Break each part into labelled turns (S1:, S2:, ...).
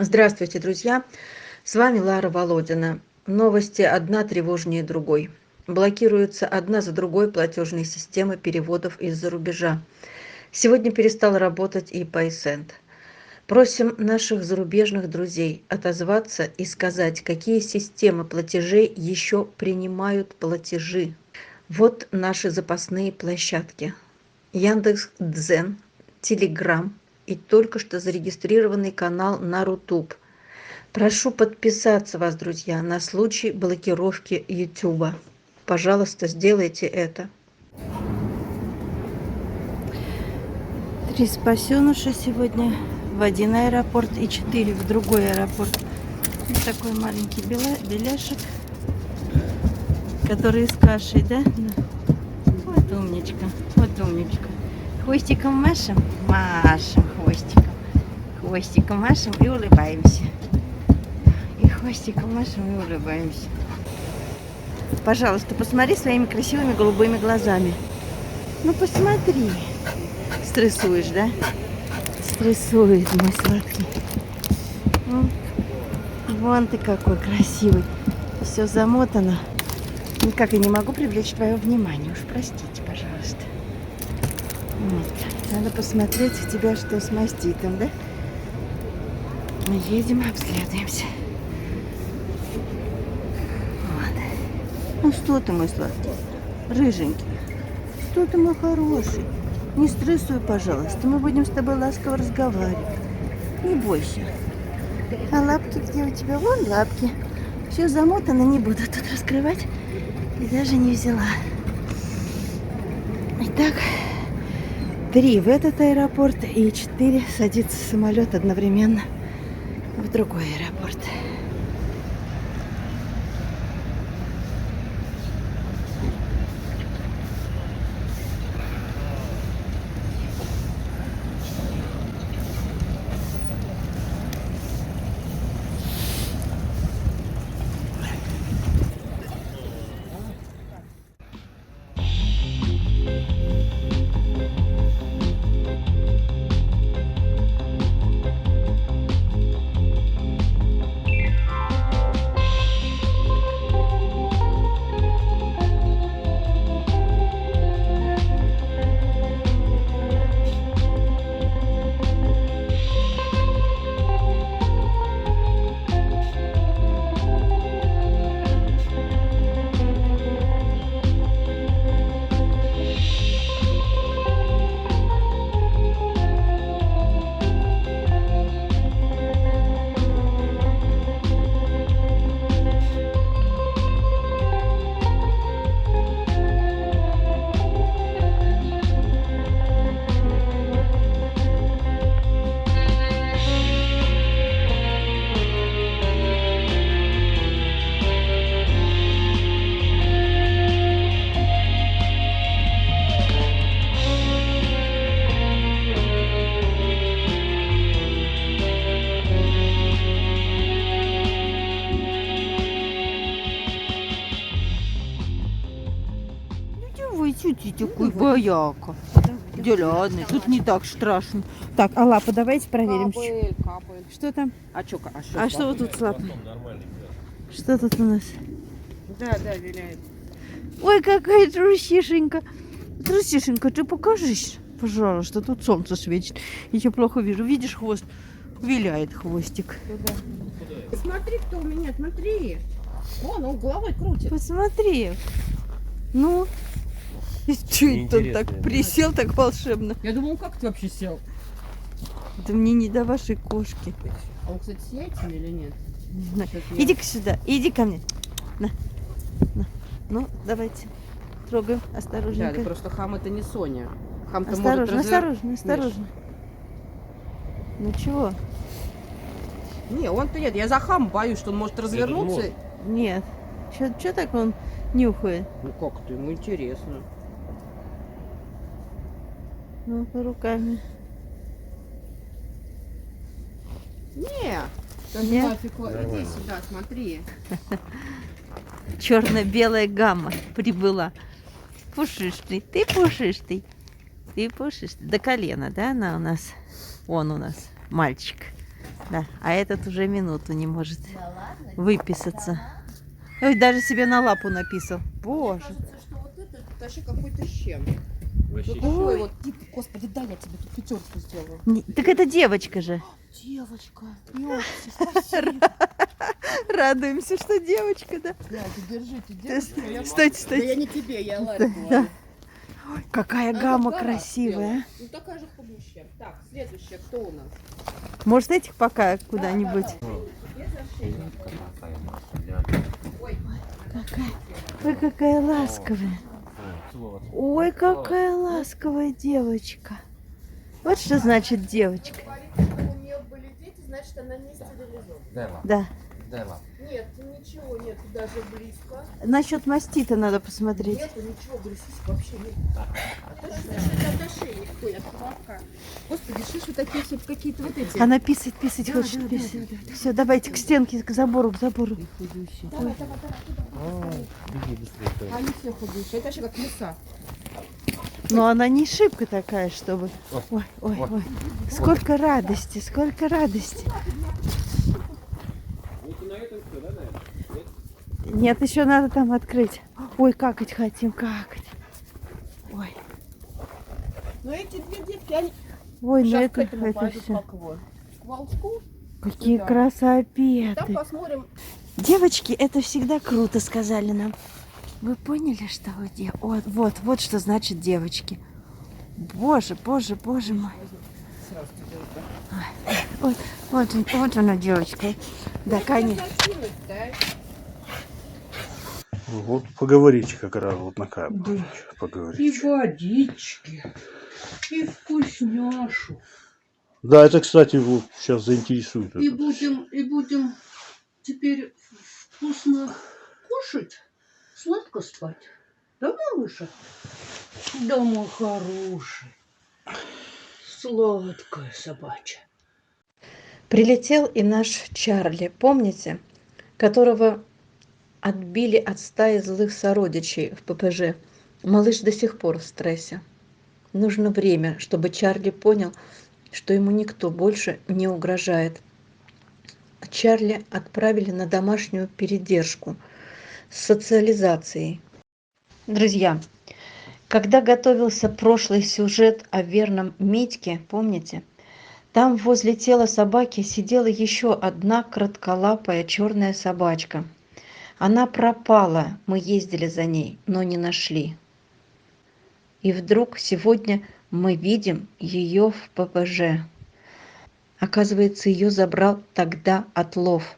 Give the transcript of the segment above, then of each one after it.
S1: Здравствуйте, друзья! С вами Лара Володина. Новости одна тревожнее другой. Блокируются одна за другой платежные системы переводов из-за рубежа. Сегодня перестал работать и PaySend. Просим наших зарубежных друзей отозваться и сказать, какие системы платежей еще принимают платежи. Вот наши запасные площадки. Яндекс.Дзен, Телеграм и только что зарегистрированный канал на Рутуб. Прошу подписаться вас, друзья, на случай блокировки YouTube. Пожалуйста, сделайте это.
S2: 3 спасеныша сегодня в один аэропорт и 4 в другой аэропорт. Вот такой маленький беляшек, который с кашей, да? Вот умничка, вот умничка. Хвостиком машем, машем хвостиком. Хвостиком машем и улыбаемся. И хвостиком машем и улыбаемся. Пожалуйста, посмотри своими красивыми голубыми глазами. Ну посмотри. Стрессуешь, да? Стрессует, мой сладкий. Вон ты какой красивый. Все замотано. Никак я не могу привлечь твое внимание. Уж простите, пожалуйста. Вот. Надо посмотреть у тебя, что с маститом, да? Мы едем, обследуемся. Вот. Ну что ты, мой сладкий? Рыженький. Что ты, мой хороший? Не стрессуй, пожалуйста. Мы будем с тобой ласково разговаривать. Не бойся. А лапки где у тебя? Вон лапки. Все замотано, не буду тут раскрывать. И даже не взяла. Итак, 3 в этот аэропорт и 4 садится самолет одновременно в другой аэропорт. Ой, ты такой бояка. Делядный, тут не так страшно. Так, а лапу давайте проверим.
S3: Капает.
S2: Что там?
S3: А
S2: Что вот тут с лапой? Что тут у нас?
S3: Да, виляет.
S2: Ой, какая трусишенька. Трусишенька, ты покажись, пожалуйста. Тут солнце светит. Я тебя плохо вижу. Видишь хвост? Виляет хвостик.
S3: Смотри, кто у меня, смотри. Вон, он головой крутит.
S2: Посмотри. Ну, и что это он так присел так волшебно?
S3: Я думал, как ты вообще сел?
S2: Это мне не до вашей кошки.
S3: А он, кстати, с яйцами или нет?
S2: Иди-ка сюда, иди ко мне. На. Ну, давайте. Трогаем, осторожненько.
S3: Да, просто хам это не Соня. Хам-то
S2: Осторожно,
S3: может
S2: осторожно, осторожно. Ну чего?
S3: Не, он-то нет. Я за хам боюсь, что он может развернуться.
S2: Нет. Что так он нюхает?
S3: Ну как-то ему интересно.
S2: Ну, руками.
S3: Не.
S2: Нет?
S3: Иди сюда, смотри.
S2: Черно-белая гамма прибыла. Пушистый, ты пушистый. Ты пушистый. До колена, да, она у нас? Он у нас, мальчик. Да, а этот уже минуту не может выписаться. Ой, даже себе на лапу написал. Боже.
S3: Кажется, что вот это вообще какой-то щем.
S4: Вообще.
S3: Ой, вот, господи, дай я тебе тут пятерку сделаю.
S2: Так это девочка же.
S3: Девочка, ёпси, спасибо.
S2: Радуемся, что девочка, да?
S3: Держите, девочка.
S2: Стойте,
S3: Да я
S2: стойте.
S3: не тебе, я Ларе
S2: Да.
S3: говорю.
S2: Ой, какая
S3: А,
S2: гамма
S3: вот
S2: красивая.
S3: белая. Ну такая же худущая. Так, следующая, кто у нас?
S2: Может, этих пока куда-нибудь?
S3: Без ошейника. Ой,
S2: Ой, какая ласковая. Ой, какая ласковая девочка. Вот что значит девочка.
S3: говорит, что у нее были дети, значит она не стерилизована.
S4: Дева,
S2: Да.
S4: дева.
S3: Нет, ничего нет, даже близко.
S2: Насчет мастита надо посмотреть.
S3: Нету ничего, говорю, сиськ вообще нет. А то, что это ошейник, ой, отправка. Господи, что ж вы такие все какие-то вот эти?
S2: Она писать хочет. Все, давайте к стенке, к забору, к забору.
S3: Давай, давай, давай.
S4: Беги быстрее.
S3: А они все худые. Это вообще как лиса.
S2: Но она не шибко такая, чтобы...
S4: Ой,
S2: Ой, ой,
S4: ой.
S2: ой. Сколько радости, сколько радости. Нет, еще надо там открыть. Ой, какать хотим, какать. Ой,
S3: Но эти две детки, они
S2: ой, ну
S3: сейчас
S2: это,
S3: к этому пойдут
S2: все.
S3: к волчку.
S2: Какие
S3: Да.
S2: красопеты.
S3: Там посмотрим.
S2: Девочки, это всегда круто, сказали нам. Вы поняли, что вы делаете? Вот что значит девочки. Боже, боже, боже мой.
S3: Сразу тебе это.
S2: Вот она, девочка. Да, конечно.
S3: Закинуть, да?
S5: Вот поговорите как раз вот на камеру.
S6: И
S5: Поговорите.
S6: водички, и вкусняшу.
S5: Да, это, кстати, вот сейчас заинтересует.
S6: И
S5: этот.
S6: будем теперь вкусно кушать, сладко спать. Да, малыша? Да, мой хороший. Сладкая собачья.
S1: Прилетел и наш Чарли, помните, которого отбили от стаи злых сородичей в ППЖ. Малыш до сих пор в стрессе. Нужно время, чтобы Чарли понял, что ему никто больше не угрожает. Чарли отправили на домашнюю передержку с социализацией. Друзья, когда готовился прошлый сюжет о верном Митьке, помните, там возле тела собаки сидела еще одна кратколапая черная собачка. Она пропала, мы ездили за ней, но не нашли. И вдруг сегодня мы видим ее в ППЖ. Оказывается, ее забрал тогда отлов.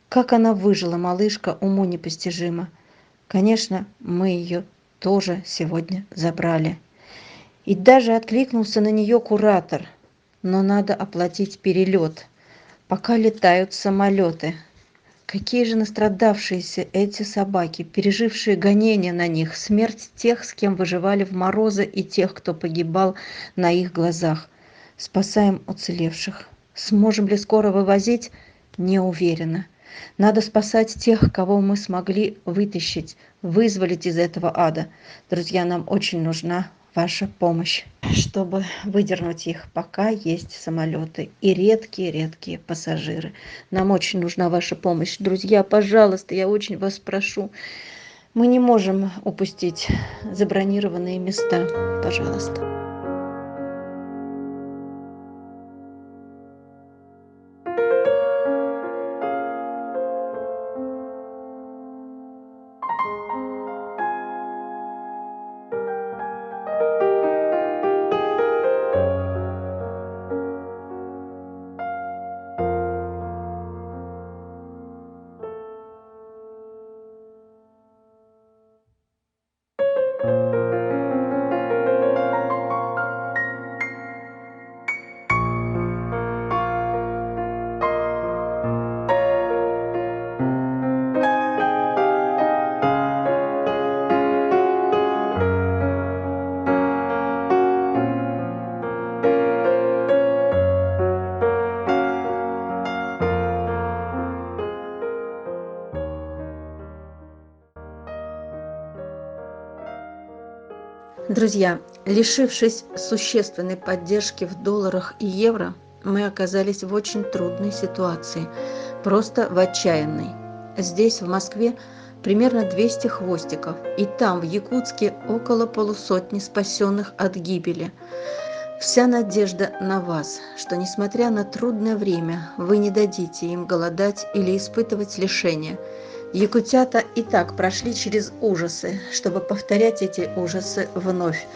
S1: Как она выжила, малышка, уму непостижимо. Конечно, мы ее тоже сегодня забрали. И даже откликнулся на нее куратор. Но надо оплатить перелет, пока летают самолеты. Какие же настрадавшиеся эти собаки, пережившие гонения на них, смерть тех, с кем выживали в морозы, и тех, кто погибал на их глазах. Спасаем уцелевших. Сможем ли скоро вывозить? Не уверена. Надо спасать тех, кого мы смогли вытащить, вызволить из этого ада. Друзья, нам очень нужна ваша помощь, чтобы выдернуть их, пока есть самолеты и редкие пассажиры. Нам очень нужна ваша помощь. Друзья, пожалуйста, я очень вас прошу. Мы не можем упустить забронированные места. Пожалуйста. Друзья, лишившись существенной поддержки в долларах и евро, Мы оказались в очень трудной ситуации, просто в отчаянной. Здесь, в Москве, примерно 200 хвостиков, и там, в Якутске, около полусотни спасенных от гибели. Вся надежда на вас, что, несмотря на трудное время, вы не дадите им голодать или испытывать лишения. Якутята и так прошли через ужасы, чтобы повторять эти ужасы вновь.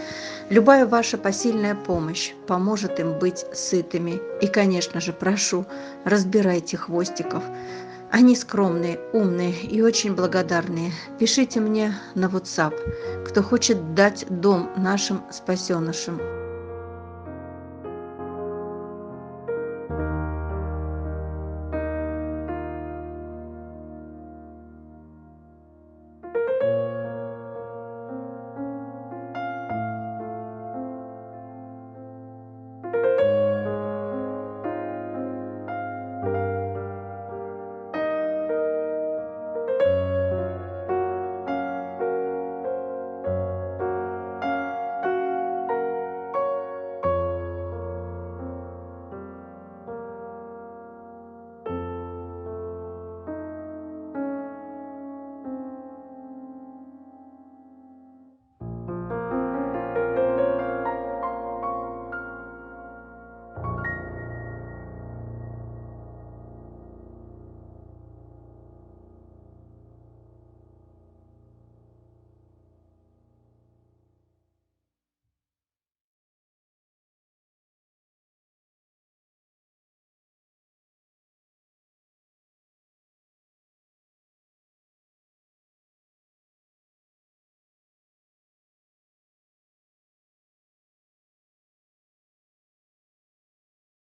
S1: Любая ваша посильная помощь поможет им быть сытыми. И, конечно же, прошу, разбирайте хвостиков. Они скромные, умные и очень благодарные. Пишите мне на WhatsApp, кто хочет дать дом нашим спасенышам.